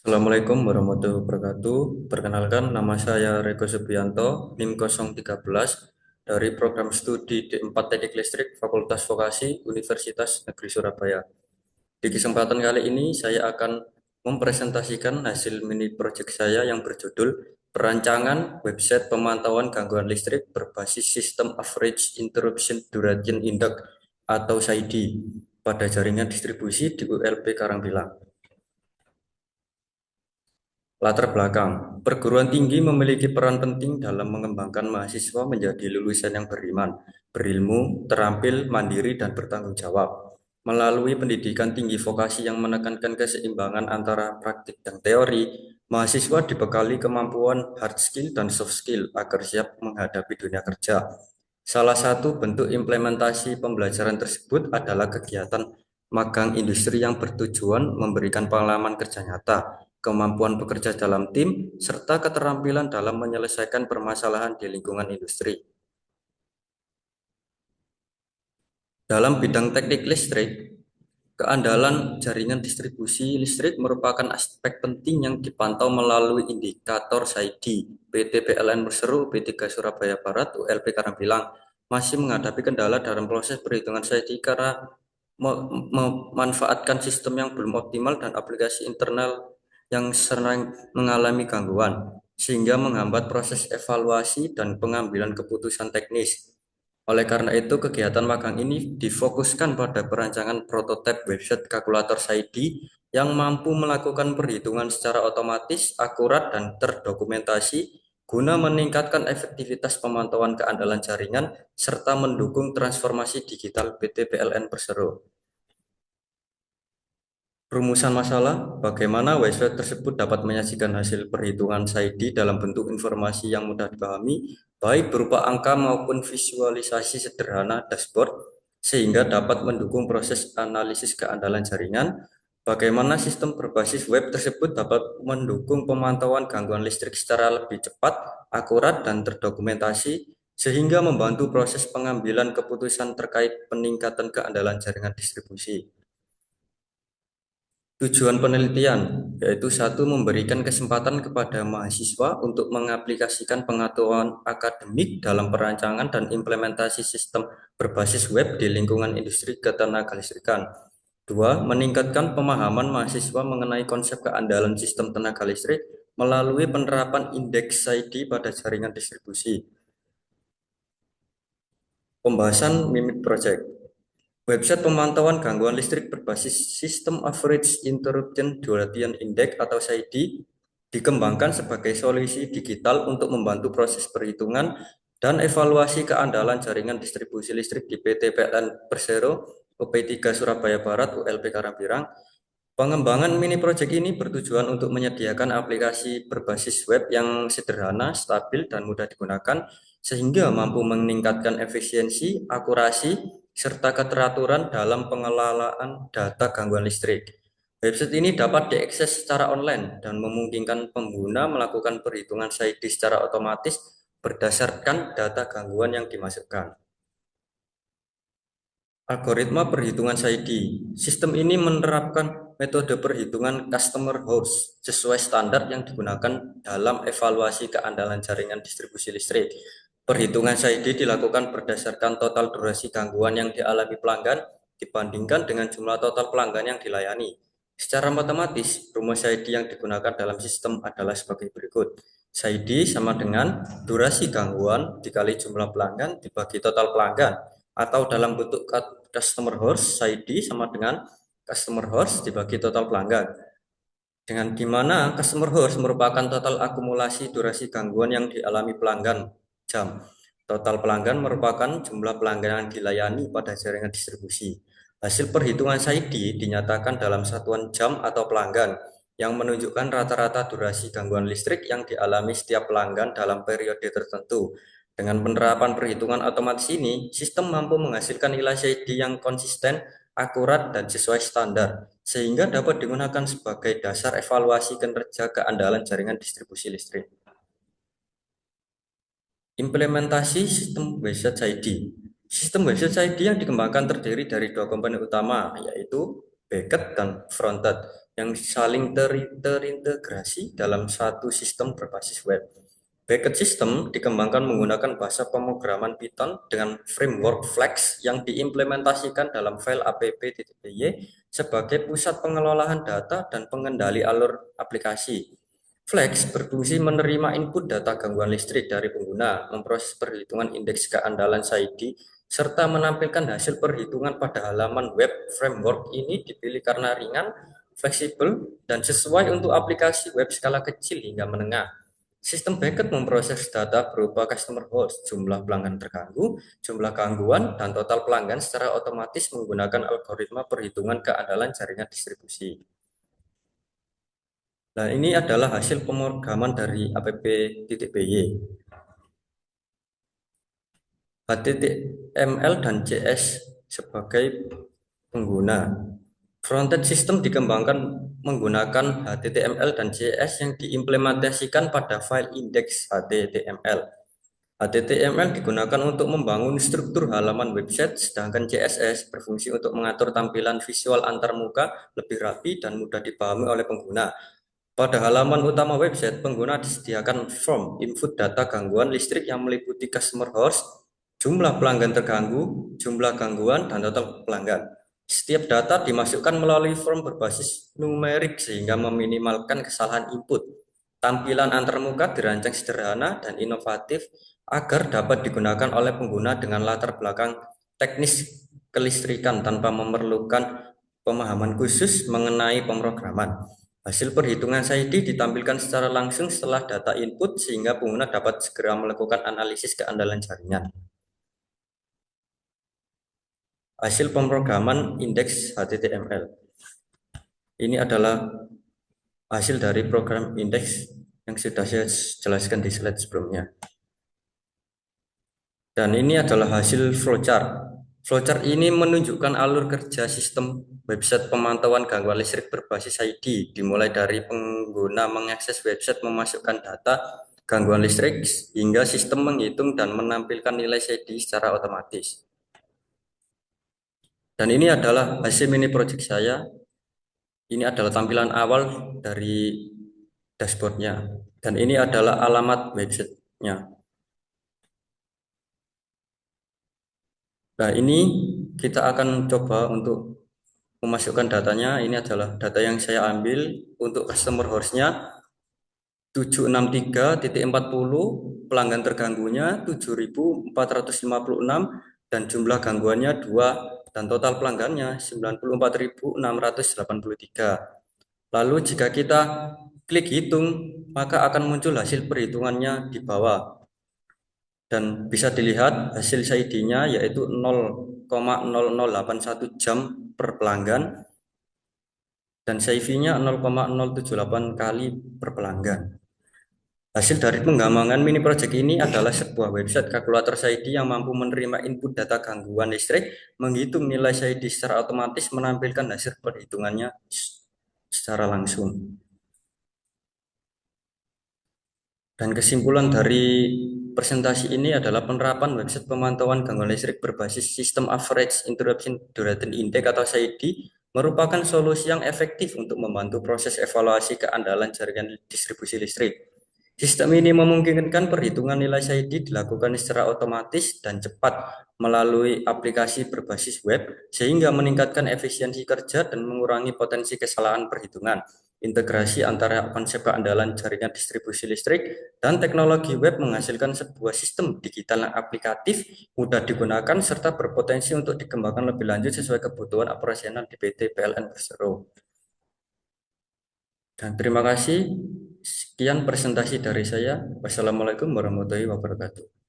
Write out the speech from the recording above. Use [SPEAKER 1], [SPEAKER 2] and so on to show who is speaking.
[SPEAKER 1] Assalamualaikum warahmatullahi wabarakatuh. Perkenalkan, nama saya Rego Subianto, NIM 013 dari program studi D4 Teknik Listrik Fakultas Vokasi Universitas Negeri Surabaya. Di kesempatan kali ini saya akan mempresentasikan hasil mini project saya yang berjudul Perancangan Website Pemantauan Gangguan Listrik berbasis Sistem Average Interruption Duration Index atau SAIDI pada jaringan distribusi di ULP Karangpilang. Latar belakang, perguruan tinggi memiliki peran penting dalam mengembangkan mahasiswa menjadi lulusan yang beriman, berilmu, terampil, mandiri, dan bertanggung jawab. Melalui pendidikan tinggi vokasi yang menekankan keseimbangan antara praktik dan teori, mahasiswa dibekali kemampuan hard skill dan soft skill agar siap menghadapi dunia kerja. Salah satu bentuk implementasi pembelajaran tersebut adalah kegiatan magang industri yang bertujuan memberikan pengalaman kerja nyata, kemampuan bekerja dalam tim, serta keterampilan dalam menyelesaikan permasalahan di lingkungan industri. Dalam bidang teknik listrik, keandalan jaringan distribusi listrik merupakan aspek penting yang dipantau melalui indikator SAIDI. PT PLN Persero, P3 Surabaya Barat, ULP Karangpilang masih menghadapi kendala dalam proses perhitungan SAIDI karena memanfaatkan sistem yang belum optimal dan aplikasi internal yang sering mengalami gangguan, sehingga menghambat proses evaluasi dan pengambilan keputusan teknis. Oleh karena itu, kegiatan magang ini difokuskan pada perancangan prototipe website kalkulator SAIDI yang mampu melakukan perhitungan secara otomatis, akurat, dan terdokumentasi guna meningkatkan efektivitas pemantauan keandalan jaringan serta mendukung transformasi digital PT PLN Persero. Rumusan masalah, bagaimana website tersebut dapat menyajikan hasil perhitungan SAIDI dalam bentuk informasi yang mudah dipahami, baik berupa angka maupun visualisasi sederhana dashboard, sehingga dapat mendukung proses analisis keandalan jaringan. Bagaimana sistem berbasis web tersebut dapat mendukung pemantauan gangguan listrik secara lebih cepat, akurat, dan terdokumentasi, sehingga membantu proses pengambilan keputusan terkait peningkatan keandalan jaringan distribusi. Tujuan penelitian yaitu satu, memberikan kesempatan kepada mahasiswa untuk mengaplikasikan pengetahuan akademik dalam perancangan dan implementasi sistem berbasis web di lingkungan industri ketenaga listrikan. Dua, meningkatkan pemahaman mahasiswa mengenai konsep keandalan sistem tenaga listrik melalui penerapan indeks SAIDI pada jaringan distribusi. Pembahasan Mimit Project. Website pemantauan gangguan listrik berbasis Sistem Average Interruption Duration Index atau SAIDI dikembangkan sebagai solusi digital untuk membantu proses perhitungan dan evaluasi keandalan jaringan distribusi listrik di PT PLN Persero, UP3 Surabaya Barat, ULP Karangpilang. Pengembangan mini project ini bertujuan untuk menyediakan aplikasi berbasis web yang sederhana, stabil, dan mudah digunakan, sehingga mampu meningkatkan efisiensi, akurasi, serta keteraturan dalam pengelolaan data gangguan listrik. Website ini dapat diakses secara online dan memungkinkan pengguna melakukan perhitungan SAIDI secara otomatis berdasarkan data gangguan yang dimasukkan. Algoritma perhitungan SAIDI. Sistem ini menerapkan metode perhitungan customer hours sesuai standar yang digunakan dalam evaluasi keandalan jaringan distribusi listrik. Perhitungan SAIDI dilakukan berdasarkan total durasi gangguan yang dialami pelanggan dibandingkan dengan jumlah total pelanggan yang dilayani. Secara matematis, rumus SAIDI yang digunakan dalam sistem adalah sebagai berikut. SAIDI sama dengan durasi gangguan dikali jumlah pelanggan dibagi total pelanggan, atau dalam bentuk customer horse, SAIDI sama dengan customer horse dibagi total pelanggan. Dengan dimana customer horse merupakan total akumulasi durasi gangguan yang dialami pelanggan jam. Total pelanggan merupakan jumlah pelanggan yang dilayani pada jaringan distribusi. Hasil perhitungan SAIDI dinyatakan dalam satuan jam atau pelanggan yang menunjukkan rata-rata durasi gangguan listrik yang dialami setiap pelanggan dalam periode tertentu. Dengan penerapan perhitungan otomatis ini, sistem mampu menghasilkan nilai SAIDI yang konsisten, akurat, dan sesuai standar, sehingga dapat digunakan sebagai dasar evaluasi kinerja keandalan jaringan distribusi listrik. Implementasi sistem website SAIDI. Sistem website SAIDI yang dikembangkan terdiri dari dua komponen utama, yaitu backend dan frontend. yang saling terintegrasi dalam satu sistem berbasis web. Backend system dikembangkan menggunakan bahasa pemrograman Python dengan framework Flex yang diimplementasikan dalam file app.py sebagai pusat pengelolaan data dan pengendali alur aplikasi. Flex berfungsi menerima input data gangguan listrik dari pengguna, memproses perhitungan indeks keandalan SAIDI, serta menampilkan hasil perhitungan pada halaman web. Framework ini dipilih karena ringan, fleksibel, dan sesuai untuk aplikasi web skala kecil hingga menengah. Sistem backend memproses data berupa customer host, jumlah pelanggan terganggu, jumlah gangguan, dan total pelanggan secara otomatis menggunakan algoritma perhitungan keandalan jaringan distribusi. Nah, ini adalah hasil pemrograman dari app.py. HTML dan JS sebagai pengguna. Frontend system dikembangkan menggunakan HTML dan JS yang diimplementasikan pada file indeks HTML. HTML digunakan untuk membangun struktur halaman website, sedangkan CSS berfungsi untuk mengatur tampilan visual antarmuka lebih rapi dan mudah dipahami oleh pengguna. Pada halaman utama website, pengguna disediakan form input data gangguan listrik yang meliputi customer host, jumlah pelanggan terganggu, jumlah gangguan, dan total pelanggan. Setiap data dimasukkan melalui form berbasis numerik sehingga meminimalkan kesalahan input. Tampilan antarmuka dirancang sederhana dan inovatif agar dapat digunakan oleh pengguna dengan latar belakang teknis kelistrikan tanpa memerlukan pemahaman khusus mengenai pemrograman. Hasil perhitungan SAIDI ditampilkan secara langsung setelah data input sehingga pengguna dapat segera melakukan analisis keandalan jaringan. Hasil pemrograman indeks HTML. Ini adalah hasil dari program indeks yang sudah saya jelaskan di slide sebelumnya. Dan ini adalah hasil flowchart. Flowchart ini menunjukkan alur kerja sistem website pemantauan gangguan listrik berbasis ID, dimulai dari pengguna mengakses website memasukkan data gangguan listrik hingga sistem menghitung dan menampilkan nilai ID secara otomatis. Dan ini adalah hasil mini project saya. Ini adalah tampilan awal dari dashboardnya. Dan ini adalah alamat websitenya. Nah, ini kita akan coba untuk memasukkan datanya. Ini adalah data yang saya ambil untuk customer host-nya 763.40, pelanggan terganggunya 7.456, dan jumlah gangguannya 2, dan total pelanggannya 94.683. Lalu jika kita klik hitung, maka akan muncul hasil perhitungannya di bawah. Dan bisa dilihat hasil SAIDI-nya yaitu 0,0081 jam per pelanggan dan CV-nya 0,078 kali per pelanggan. Hasil dari pengembangan mini project ini adalah sebuah website kalkulator SAIDI yang mampu menerima input data gangguan listrik, menghitung nilai SAIDI secara otomatis, menampilkan hasil perhitungannya secara langsung. Dan kesimpulan dari presentasi ini adalah penerapan website pemantauan gangguan listrik berbasis sistem Average Interruption Duration Index atau SAIDI merupakan solusi yang efektif untuk membantu proses evaluasi keandalan jaringan distribusi listrik. Sistem ini memungkinkan perhitungan nilai SAIDI dilakukan secara otomatis dan cepat melalui aplikasi berbasis web sehingga meningkatkan efisiensi kerja dan mengurangi potensi kesalahan perhitungan. Integrasi antara konsep keandalan jaringan distribusi listrik dan teknologi web menghasilkan sebuah sistem digital yang aplikatif, mudah digunakan, serta berpotensi untuk dikembangkan lebih lanjut sesuai kebutuhan operasional di PT PLN Persero. Dan terima kasih. Sekian presentasi dari saya. Wassalamualaikum warahmatullahi wabarakatuh.